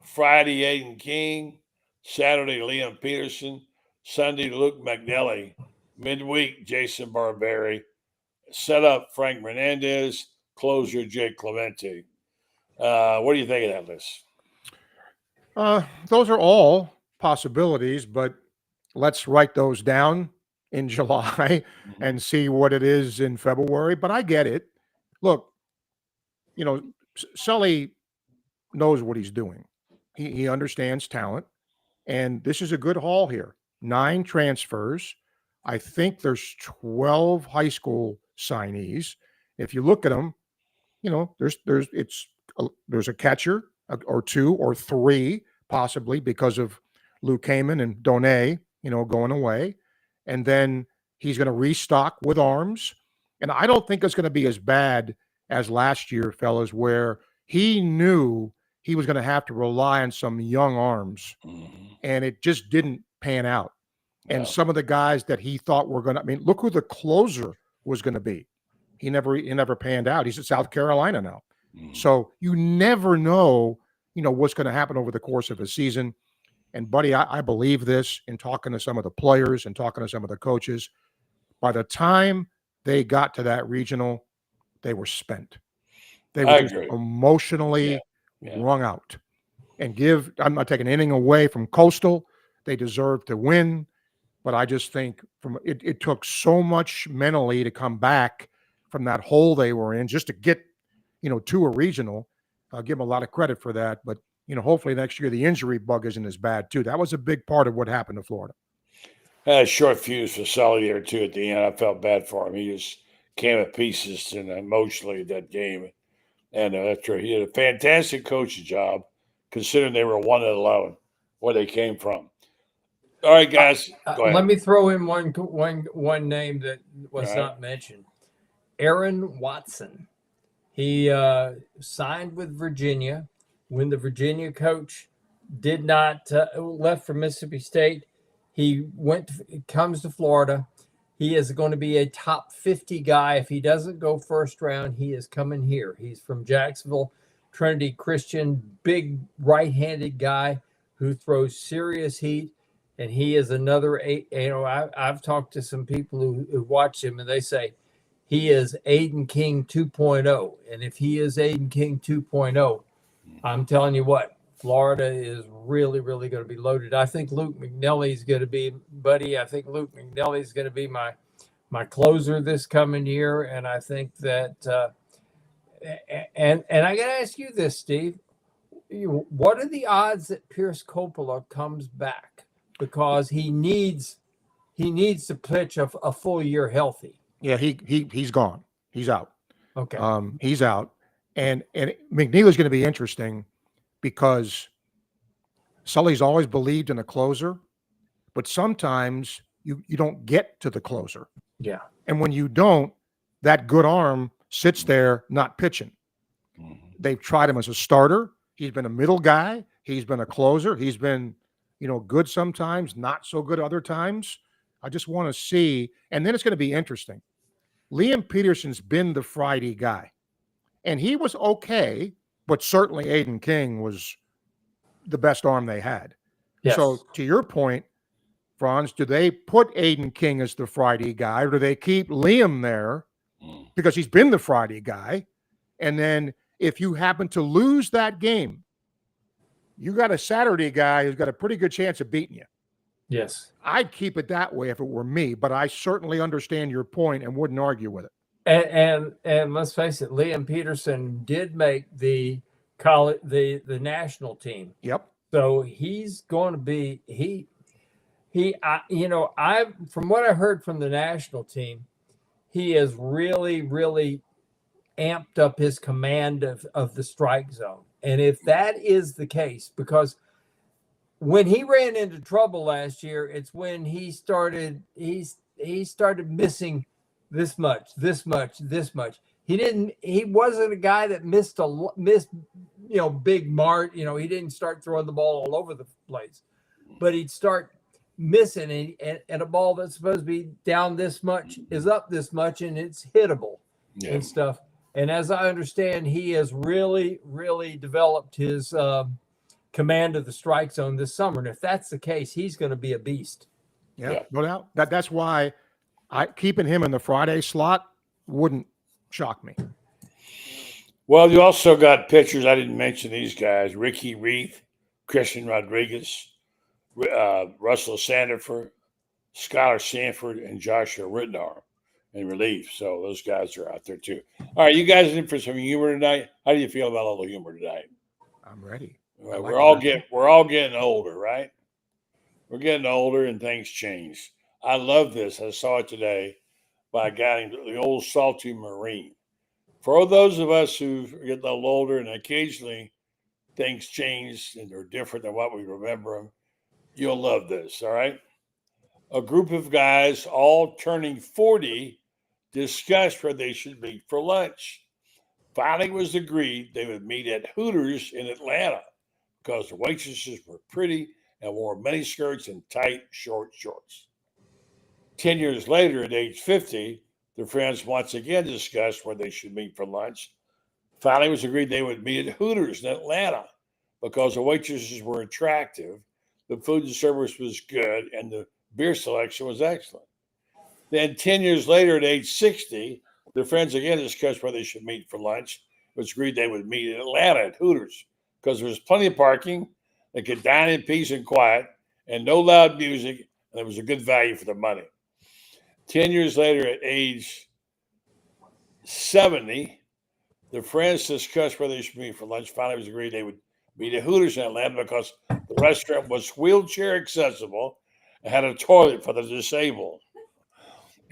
A: Friday Aiden King, Saturday Liam Peterson, Sunday Luke McNelly, midweek Jason Barberi, setup Frank Menendez, closer Jake Clemente. What do you think of that list?
F: Those are all possibilities, but let's write those down in July and see what it is in February. But I get it. Look, Sully knows what he's doing. He understands talent, and this is a good haul here. 9 transfers. I think there's 12 high school signees. If you look at them, there's a catcher or 2 or 3 possibly because of Luke Heyman and Donay, going away. And then he's going to restock with arms. And I don't think it's going to be as bad as last year, fellas, where he knew he was going to have to rely on some young arms. And it just didn't pan out. And some of the guys that he thought were going to, look who the closer was going to be. He never panned out. He's at South Carolina now. So you never know, what's going to happen over the course of a season. And buddy, I believe this in talking to some of the players and talking to some of the coaches. By the time they got to that regional, they were spent. They were just emotionally wrung out. And I'm not taking anything away from Coastal. They deserve to win. But I just think it took so much mentally to come back from that hole they were in just to get, to a regional. I'll give them a lot of credit for that. But, hopefully next year the injury bug isn't as bad, too. That was a big part of what happened to Florida.
A: Had a short fuse for Sully there, too, at the end. I felt bad for him. He just came to pieces and emotionally that game. And after he did a fantastic coaching job, considering they were 1-11, where they came from. All right, guys. Go ahead.
J: Let me throw in one name that was not mentioned. Aaron Watson. He signed with Virginia when the Virginia coach did not left for Mississippi State. He comes to Florida. He is going to be a top 50 guy. If he doesn't go first round, he is coming here. He's from Jacksonville, Trinity Christian, big right-handed guy who throws serious heat. And he is another, I've talked to some people who watch him, and they say he is Aiden King 2.0. And if he is Aiden King 2.0, I'm telling you what, Florida is really, really going to be loaded. I think Luke McNelly is going to be, buddy, I think Luke McNelly is going to be my closer this coming year. And I think that, and I got to ask you this, Steve, what are the odds that Pierce Coppola comes back? Because he needs to pitch a full year healthy.
F: Yeah, he's gone. He's out.
J: Okay.
F: He's out. And McNeely's going to be interesting because Sully's always believed in a closer, but sometimes you don't get to the closer.
J: Yeah.
F: And when you don't, that good arm sits there not pitching. They've tried him as a starter. He's been a middle guy. He's been a closer. He's been, good sometimes, not so good other times. I just want to see. And then it's going to be interesting. Liam Peterson's been the Friday guy. And he was okay, but certainly Aiden King was the best arm they had. Yes. So to your point, Franz, do they put Aiden King as the Friday guy, or do they keep Liam there because he's been the Friday guy? And then if you happen to lose that game, you got a Saturday guy who's got a pretty good chance of beating you.
J: Yes.
F: I'd keep it that way if it were me, but I certainly understand your point and wouldn't argue with it.
J: And let's face it, Liam Peterson did make the national team.
F: Yep.
J: So he's going to be from what I heard from the national team, he has really, really amped up his command of the strike zone. And if that is the case, because when he ran into trouble last year, it's when he started missing this much. He wasn't a guy that missed big mark. He didn't start throwing the ball all over the place, but he'd start missing and a ball that's supposed to be down this much is up this much and it's hittable and stuff. And as I understand, he has really, really developed his command of the strike zone this summer. And if that's the case, he's going to be a beast.
F: Yeah, no doubt. That's why keeping him in the Friday slot wouldn't shock me.
A: Well, you also got pitchers. I didn't mention these guys: Ricky Reith, Christian Rodriguez, Russell Sandiford, Skylar Sanford, and Joshua Rittenauer in relief. So those guys are out there too. All right, you guys in for some humor tonight? How do you feel about all the humor tonight?
F: I'm ready.
A: We're all getting older, right? We're getting older and things change. I love this. I saw it today by a guy named the old salty Marine. For those of us who get a little older and occasionally things change and they're different than what we remember them, you'll love this, all right? A group of guys all turning 40 discussed where they should meet for lunch. Finally, it was agreed they would meet at Hooters in Atlanta because the waitresses were pretty and wore miniskirts and tight, short shorts. 10 years later, at age 50, their friends once again discussed where they should meet for lunch. Finally, it was agreed they would meet at Hooters in Atlanta because the waitresses were attractive, the food and service was good, and the beer selection was excellent. Then 10 years later, at age 60, their friends again discussed where they should meet for lunch. It was agreed they would meet in Atlanta at Hooters because there was plenty of parking, they could dine in peace and quiet, and no loud music, and it was a good value for the money. 10 years later, at age 70, the friends discussed where they should meet for lunch. Finally, it was agreed they would meet at Hooters in Atlanta because the restaurant was wheelchair accessible and had a toilet for the disabled.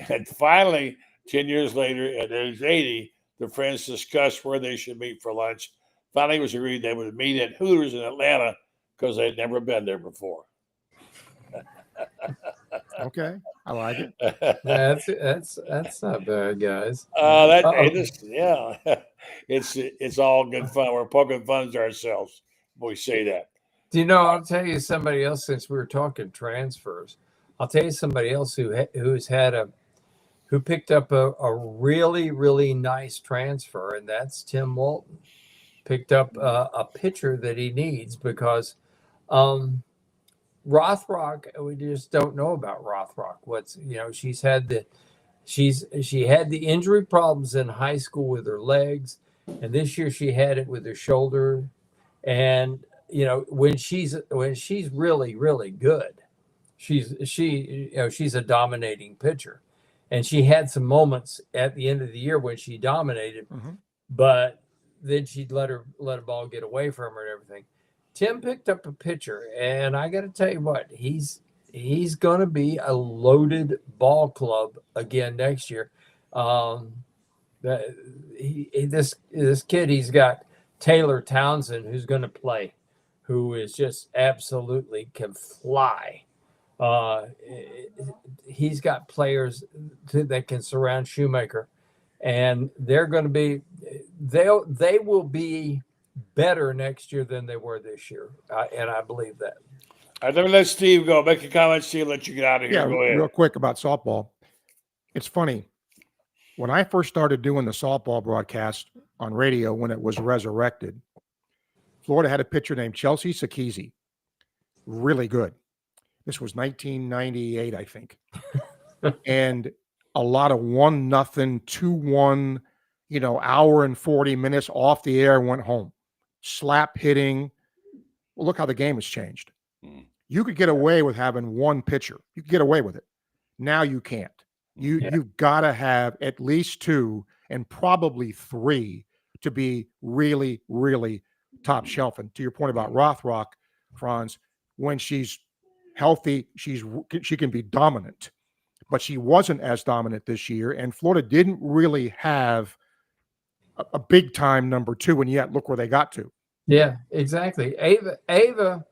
A: And finally, 10 years later, at age 80, the friends discussed where they should meet for lunch. Finally, it was agreed they would meet at Hooters in Atlanta because they'd never been there before.
F: Okay, I like it.
J: That's not bad, guys.
A: It's all good fun. We're poking fun at ourselves when we say that.
J: Do you know? I'll tell you somebody else. Since we were talking transfers, I'll tell you somebody else who picked up a really, really nice transfer, and that's Tim Walton. Picked up a pitcher that he needs because Rothrock, we just don't know about Rothrock. She had the injury problems in high school with her legs, and this year she had it with her shoulder. And when she's really, really good, she's a dominating pitcher. And she had some moments at the end of the year when she dominated, but then she'd let a ball get away from her and everything. Tim picked up a pitcher, and I got to tell you what, he's going to be a loaded ball club again next year. This kid, he's got Taylor Townsend, who's going to play, who is just absolutely can fly. He's got players that can surround Shoemaker, and they will be better next year than they were this year, and I believe that.
A: All right, let me let Steve go. Make a comment, Steve. Let you get out of here.
F: Yeah,
A: go ahead.
F: Real quick about softball. It's funny. When I first started doing the softball broadcast on radio, when it was resurrected, Florida had a pitcher named Chelsea Sakisi. Really good. This was 1998, I think. And a lot of 1-0, 2-1, hour and 40 minutes off the air, went home. Slap hitting. Well, look how the game has changed. You could get away with having one pitcher. You could get away with it. Now you can't. You've got to have at least two and probably three to be really, really top shelf. And to your point about Rothrock, Franz, when she's healthy, she can be dominant. But she wasn't as dominant this year, and Florida didn't really have a big time number two, and yet look where they got to.
J: Yeah, exactly. Ava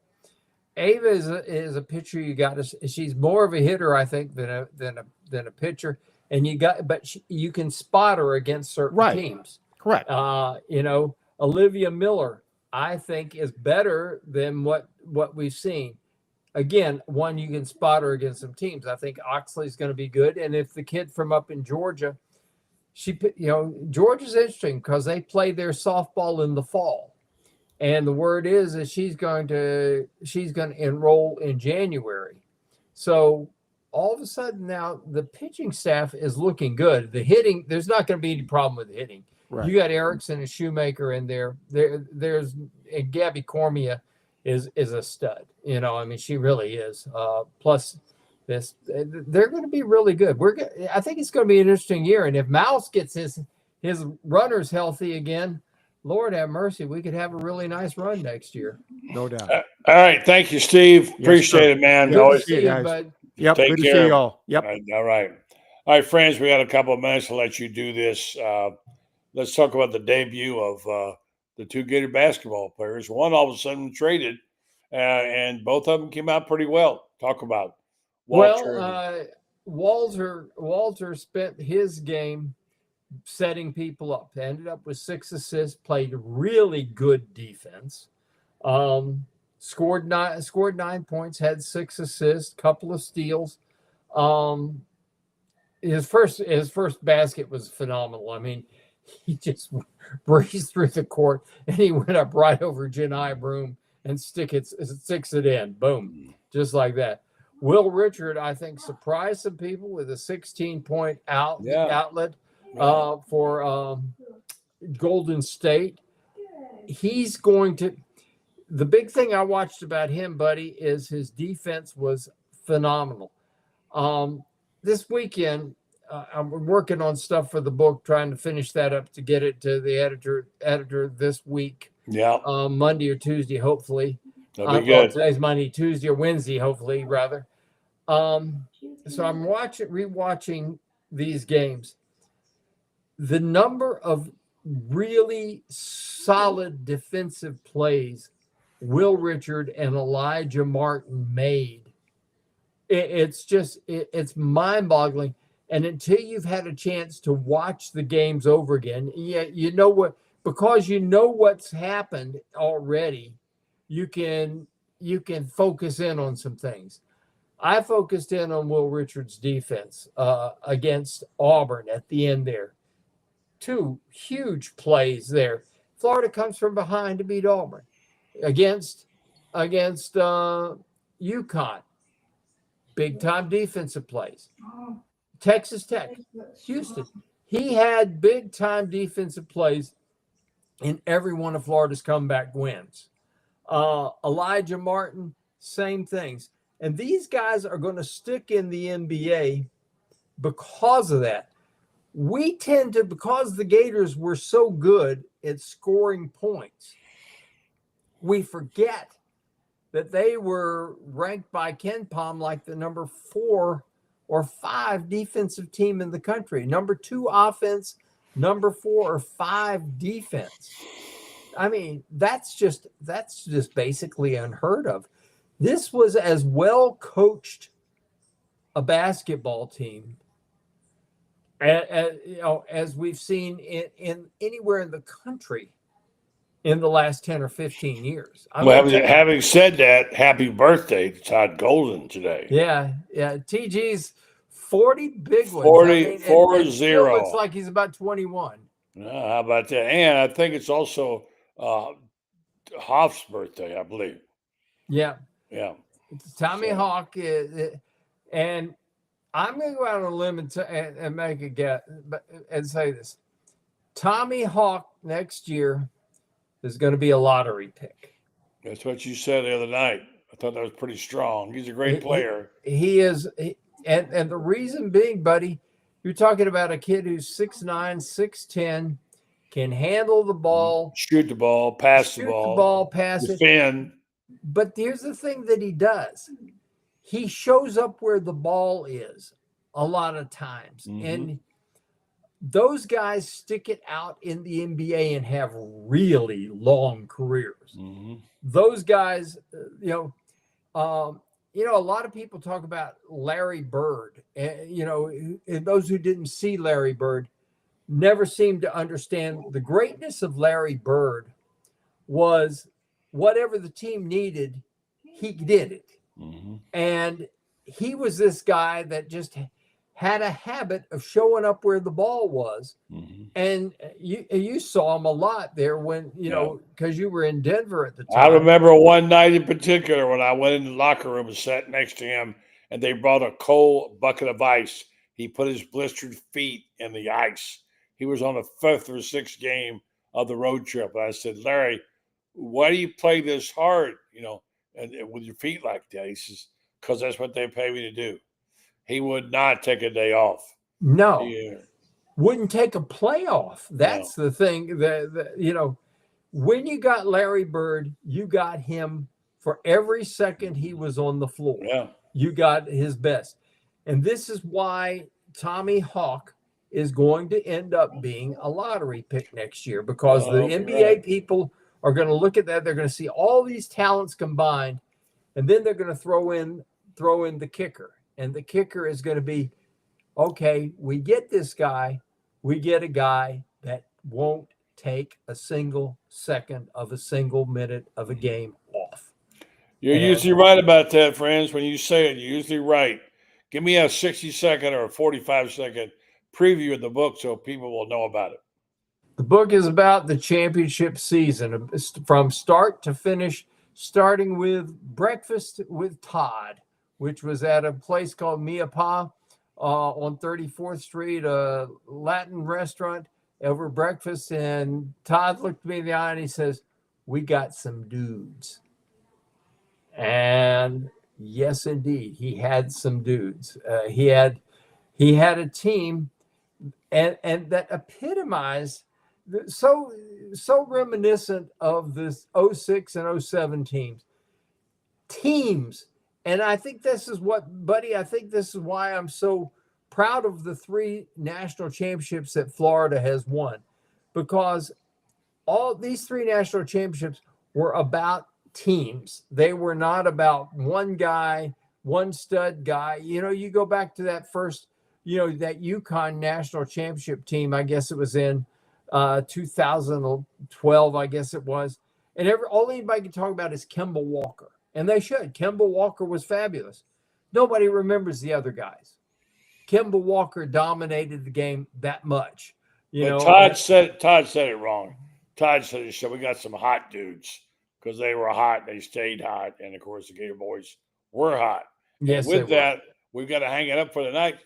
J: is a pitcher you got to. She's more of a hitter, I think, than a pitcher, and you can spot her against certain teams.
F: Correct.
J: Olivia Miller, I think, is better than what we've seen. Again, you can spot her against some teams. I think Oxley's going to be good, and if the kid from up in Georgia, Georgia's interesting because they play their softball in the fall. And the word is that she's going to enroll in January. So all of a sudden now the pitching staff is looking good. The hitting, there's not going to be any problem with the hitting. Right. You got Erickson and Shoemaker in there. And Gabby Cormier is a stud. She really is. Plus they're going to be really good. I think it's going to be an interesting year. And if Mouse gets his runners healthy again, Lord have mercy, we could have a really nice run next year.
F: No doubt.
A: All right. Thank you, Steve.
F: Yes,
A: appreciate it, man.
J: Good to see you, bud.
F: Yep.
A: Take
F: Good
A: care.
F: to see you all. Yep.
A: All right. All right, friends, we got a couple of minutes to let you do this. Let's talk about the debut of the two Gator basketball players. One all of a sudden traded, and both of them came out pretty well. Talk about Walter.
J: Walter spent his game setting people up. Ended up with 6 assists, played really good defense. Scored 9 points, had 6 assists, couple of steals. His first basket was phenomenal. I mean, he just breezed through the court and he went up right over Janai Broom and sticks it in. Boom. Just like that. Will Richard, I think, surprised some people with a 16-point outlet for Golden State. He's going to – the big thing I watched about him, buddy, is his defense was phenomenal. This weekend, I'm working on stuff for the book, trying to finish that up to get it to the editor this week.
A: Yeah.
J: Monday or Tuesday, hopefully.
A: That'll be good.
J: Today's Monday, Tuesday, or Wednesday, hopefully, rather. So I'm rewatching these games. The number of really solid defensive plays Will Richard and Elijah Martin made, it's mind-boggling. And until you've had a chance to watch the games over again, because you know what's happened already, you can focus in on some things. I focused in on Will Richard's defense against Auburn at the end there. 2 huge plays there. Florida comes from behind to beat Auburn. Against UConn, big-time defensive plays. Texas Tech, Houston. He had big-time defensive plays in every one of Florida's comeback wins. Elijah Martin, same things. And these guys are going to stick in the NBA because of that. We tend to, because the Gators were so good at scoring points, we forget that they were ranked by KenPom like the number 4 or 5 defensive team in the country. Number 2 offense, number 4 or 5 defense. I mean, that's just basically unheard of. This was as well coached a basketball team as we've seen in anywhere in the country in the last 10 or 15 years.
A: Having said that, happy birthday to Todd Golden today.
J: Yeah. TG's 40 big ones.
A: 40.
J: Looks like he's about 21.
A: How about that? And I think it's also Hoff's birthday, I believe.
J: Yeah.
A: It's
J: Tommy Hawk, and I'm going to go out on a limb and make a guess and say this. Tommy Hawk next year is going to be a lottery pick.
A: That's what you said the other night. I thought that was pretty strong. He's a great player.
J: He is. And the reason being, buddy, you're talking about a kid who's 6'9", 6'10", can handle the ball.
A: Shoot the ball, pass the ball,
J: pass
A: defend.
J: it. But here's the thing that he does. He shows up where the ball is a lot of times. Mm-hmm. And those guys stick it out in the NBA and have really long careers. Mm-hmm. Those guys, a lot of people talk about Larry Bird. And those who didn't see Larry Bird never seem to understand the greatness of Larry Bird was whatever the team needed, he did it. Mm-hmm. And he was this guy that just had a habit of showing up where the ball was. And you saw him a lot there when, because you were in Denver at the time.
A: I remember one night in particular when I went in the locker room and sat next to him, and they brought a cold bucket of ice. He put his blistered feet in the ice. He was on the 5th or 6th game of the road trip. And I said, Larry, why do you play this hard, and with your feet like that? He says, because that's what they pay me to do. He would not take a day off.
J: No. Wouldn't take a play off. That's the thing when you got Larry Bird, you got him for every second he was on the floor.
A: Yeah.
J: You got his best. And this is why Tommy Hawk is going to end up being a lottery pick next year, because the NBA people are going to look at that. They're going to see all these talents combined, and then they're going to throw in the kicker. And the kicker is going to be, okay, we get this guy. We get a guy that won't take a single second of a single minute of a game off.
A: You're usually right about that, friends. When you say it, you're usually right. Give me a 60-second or a 45-second preview of the book so people will know about it.
J: The book is about the championship season from start to finish, starting with Breakfast with Todd, which was at a place called Mia Pa on 34th Street, a Latin restaurant, over breakfast. And Todd looked me in the eye and he says, "We got some dudes." And yes, indeed, he had some dudes. He had a team, and that epitomized so reminiscent of this 06 and 07 teams. And I think this is I think this is why I'm so proud of the 3 national championships that Florida has won, because all these 3 national championships were about teams. They were not about one guy, one stud guy. You go back to that first, that UConn national championship team, I guess it was in 2012, I guess it was. And all anybody can talk about is Kemba Walker. And they should. Kemba Walker was fabulous. Nobody remembers the other guys. Kemba Walker dominated the game that much.
A: Todd said it wrong. Todd said we got some hot dudes because they were hot. They stayed hot. And, of course, the Gator boys were hot.
J: Yes,
A: and with that, we've got to hang it up for the night.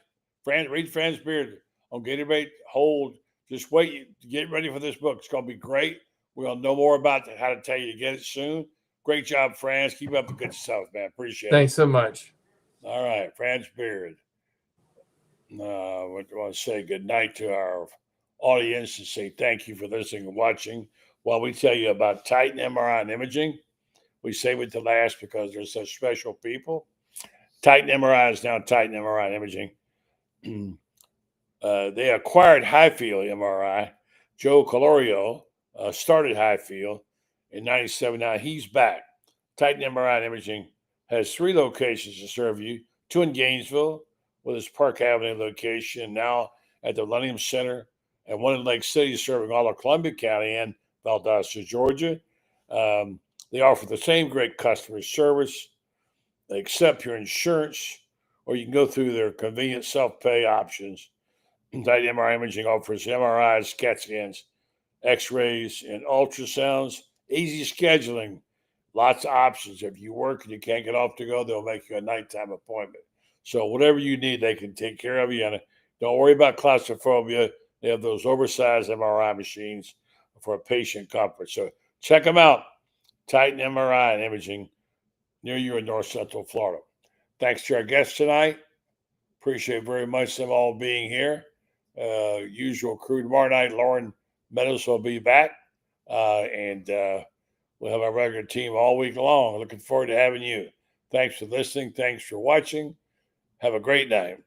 A: Read Franz Beard on Gatorade. Hold. Just wait. Get ready for this book. It's going to be great. We'll know more about how to tell you to get it soon. Great job, Franz. Keep up the good stuff, man. Appreciate it.
J: Thanks so much.
A: All right, Franz Beard. I want to say good night to our audience and say thank you for listening and watching. While we tell you about Titan MRI and Imaging, we save it to last because they're such special people. Titan MRI is now Titan MRI and Imaging. They acquired Highfield MRI. Joe Colorio started Highfield in 97. Now he's back. Titan MRI and Imaging has 3 locations to serve you. 2 in Gainesville with its Park Avenue location, now at the Millennium Center, and 1 in Lake City serving all of Columbia County and Valdosta, Georgia. They offer the same great customer service. They accept your insurance, or you can go through their convenient self-pay options. Titan MRI Imaging offers MRIs, CAT scans, X-rays, and ultrasounds. Easy scheduling, lots of options. If you work and you can't get off to go, they'll make you a nighttime appointment. So whatever you need, they can take care of you. And don't worry about claustrophobia. They have those oversized MRI machines for patient comfort. So check them out. Titan MRI and Imaging near you in North Central Florida. Thanks to our guests tonight. Appreciate very much them all being here. Usual crew tomorrow night. Lauren Meadows will be back. And we'll have our regular team all week long. Looking forward to having you. Thanks for listening. Thanks for watching. Have a great night.